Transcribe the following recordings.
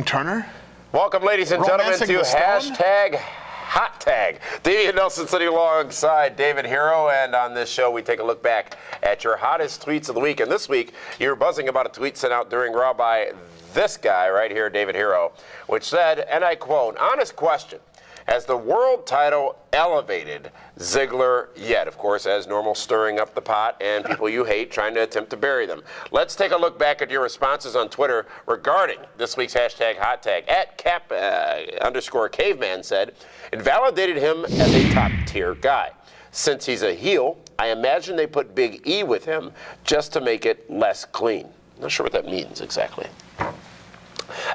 Turner? Welcome, ladies and gentlemen, to Romancing the Stone? Hot Tag. Damian Nelson sitting alongside David Hero, and on this show we take a look back at your hottest tweets of the week. And this week, you're buzzing about a tweet sent out during Raw by this guy right here, David Hero, which said, and I quote, "Honest question. Has the world title elevated Ziggler yet?" Of course, as normal, stirring up the pot and people you hate trying to attempt to bury them. Let's take a look back at your responses on Twitter regarding this week's hashtag hot tag. At @cap_caveman said, "It validated him as a top tier guy. Since he's a heel, I imagine they put Big E with him just to make it less clean." Not sure what that means exactly.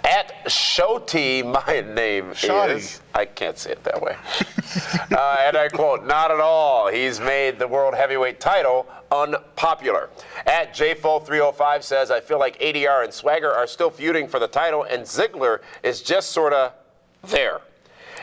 At Shoti, my name is... I can't say it that way. And I quote, "Not at all. He's made the World Heavyweight title unpopular." At JFO305 says, "I feel like ADR and Swagger are still feuding for the title, and Ziggler is just sort of there."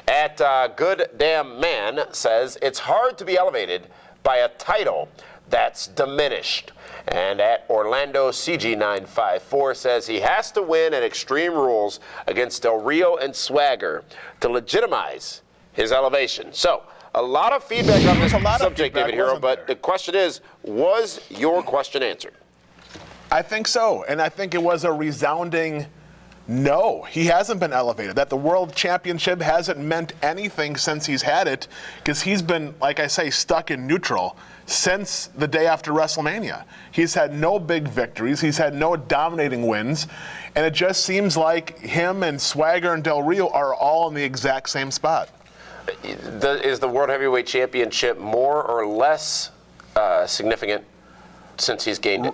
At Good Damn Man says, "It's hard to be elevated by a title that's diminished." And at Orlando CG954 says he has to win at Extreme Rules against Del Rio and Swagger to legitimize his elevation. So, a lot of feedback on this subject, David Hero, but the question is, was your question answered? I think so, and I think it was a resounding no. He hasn't been elevated. That the World Championship hasn't meant anything since he's had it, because he's been, like I say, stuck in neutral since the day after WrestleMania. He's had no big victories. He's had no dominating wins. And it just seems like him and Swagger and Del Rio are all in the exact same spot. Is the World Heavyweight Championship more or less significant since he's gained it?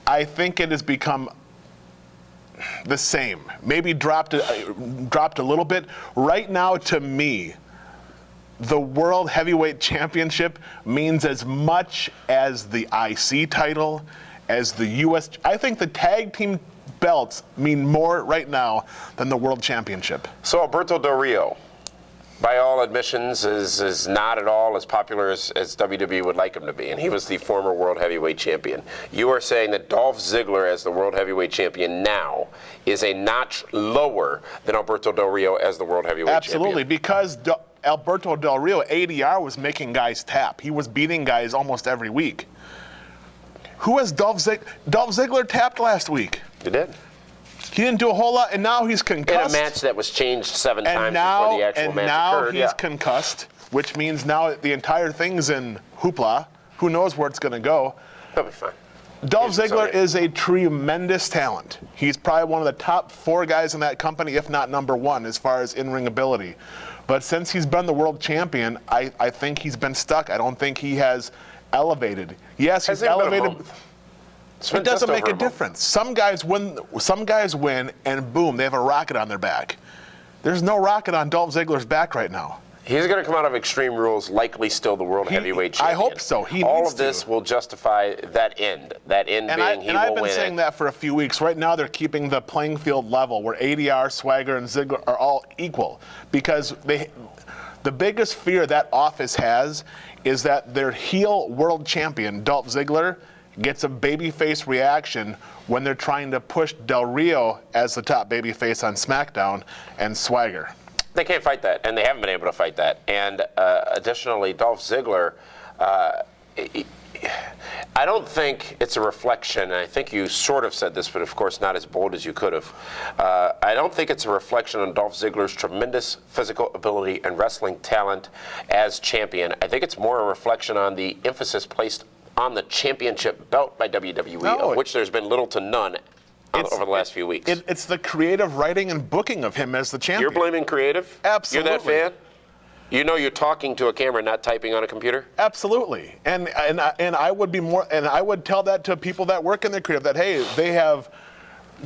I think it has become the same. Maybe dropped a little bit. Right now, to me, the World Heavyweight Championship means as much as the IC title, as the US. I think the tag team belts mean more right now than the World Championship. So Alberto Del Rio, by all admissions, is not at all as popular as WWE would like him to be, and he was the former World Heavyweight Champion. You are saying that Dolph Ziggler as the World Heavyweight Champion now is a notch lower than Alberto Del Rio as the World Heavyweight Champion? Absolutely, because Alberto Del Rio, ADR, was making guys tap. He was beating guys almost every week. Who has Dolph Ziggler? Dolph Ziggler tapped last week. He did. He didn't do a whole lot, and now he's concussed. In a match that was changed 7 times before the actual match occurred. And now he's concussed, which means now the entire thing's in hoopla. Who knows where it's going to go? That'll be fine. Dolph Ziggler is a tremendous talent. He's probably one of the top 4 guys in that company, if not number 1, as far as in-ring ability. But since he's been the world champion, I think he's been stuck. I don't think he has elevated. Yes, he's elevated. It doesn't make a difference. Some guys win, and boom, they have a rocket on their back. There's no rocket on Dolph Ziggler's back right now. He's going to come out of Extreme Rules likely still the World Heavyweight Champion. I hope so. All of this will justify that end. That end being he will win. And I've been saying that for a few weeks. Right now, they're keeping the playing field level where ADR, Swagger, and Ziggler are all equal, because the biggest fear that office has is that their heel world champion, Dolph Ziggler, gets a babyface reaction when they're trying to push Del Rio as the top babyface on SmackDown and Swagger. They can't fight that, and they haven't been able to fight that. And additionally, Dolph Ziggler, I don't think it's a reflection, and I think you sort of said this, but of course not as bold as you could have. I don't think it's a reflection on Dolph Ziggler's tremendous physical ability and wrestling talent as champion. I think it's more a reflection on the emphasis placed on the championship belt by WWE, of which there's been little to none over the last few weeks. It's the creative writing and booking of him as the champion. You're blaming creative? Absolutely. You're that fan? You know you're talking to a camera, not typing on a computer? Absolutely. And I would be more, and I would tell that to people that work in the creative, that hey, they have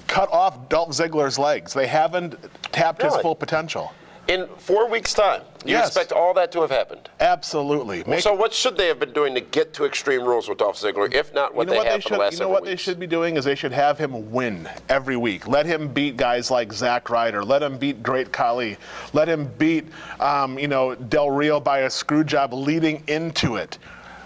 cut off Dolph Ziggler's legs. They haven't tapped his full potential. In 4 weeks' time, you expect all that to have happened? Absolutely. So what should they have been doing to get to Extreme Rules with Dolph Ziggler, if not what they have for the last several weeks? You know what they should be doing is they should have him win every week. Let him beat guys like Zack Ryder. Let him beat Great Khali. Let him beat Del Rio by a screw job leading into it.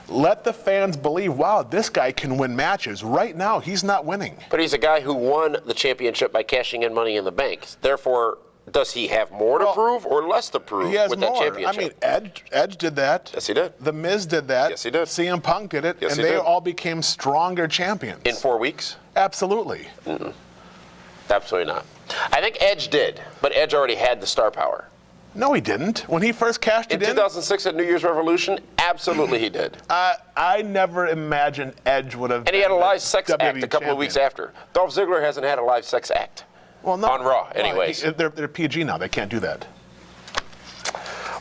Let the fans believe, wow, this guy can win matches. Right now, he's not winning. But he's a guy who won the championship by cashing in Money in the Bank. Therefore, does he have more to prove or less to prove He has with more. that championship? I mean, Edge did that. Yes, he did. The Miz did that. Yes, he did. CM Punk did it. Yes, and he they did. all became stronger champions. In 4 weeks? Absolutely. Absolutely not. I think Edge did, but Edge already had the star power. No, he didn't. When he first cashed In it in, 2006 at New Year's Revolution, absolutely he did. I never imagined Edge would have. And he had a live sex WWE act a couple of weeks champion. after. Dolph Ziggler hasn't had a live sex act. Well, no. On Raw, Well, anyways. they're PG now. They can't do that.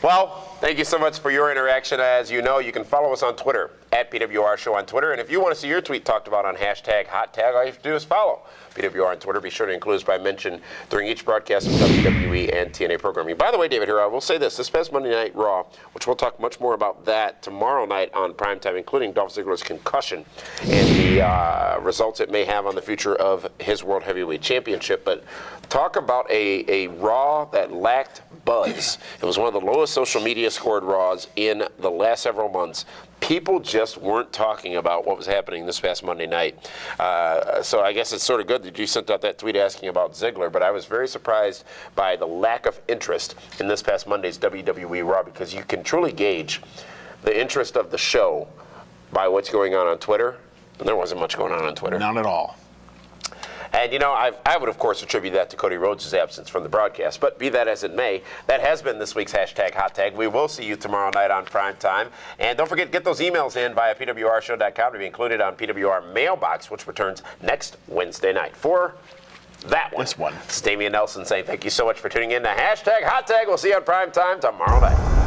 Well, thank you so much for your interaction. As you know, you can follow us on Twitter, at PWR Show on Twitter. And if you want to see your tweet talked about on #HotTag, all you have to do is follow PWR on Twitter. Be sure to include us by mention during each broadcast of WWE and TNA programming. By the way, David, here I will say this past Monday Night Raw, which we'll talk much more about that tomorrow night on primetime, including Dolph Ziggler's concussion and the results it may have on the future of his World Heavyweight Championship. But talk about a Raw that lacked buzz. It was one of the lowest social media scored Raws in the last several months. People just weren't talking about what was happening this past Monday night. So I guess it's sort of good that you sent out that tweet asking about Ziggler, but I was very surprised by the lack of interest in this past Monday's WWE Raw, because you can truly gauge the interest of the show by what's going on Twitter. And there wasn't much going on Twitter. None at all. And, you know, I would, of course, attribute that to Cody Rhodes' absence from the broadcast. But be that as it may, that has been this week's #HotTag. We will see you tomorrow night on primetime. And don't forget, get those emails in via PWRshow.com to be included on PWR Mailbox, which returns next Wednesday night. For that one, this one, it's Damian Nelson saying thank you so much for tuning in to #HotTag. We'll see you on primetime tomorrow night.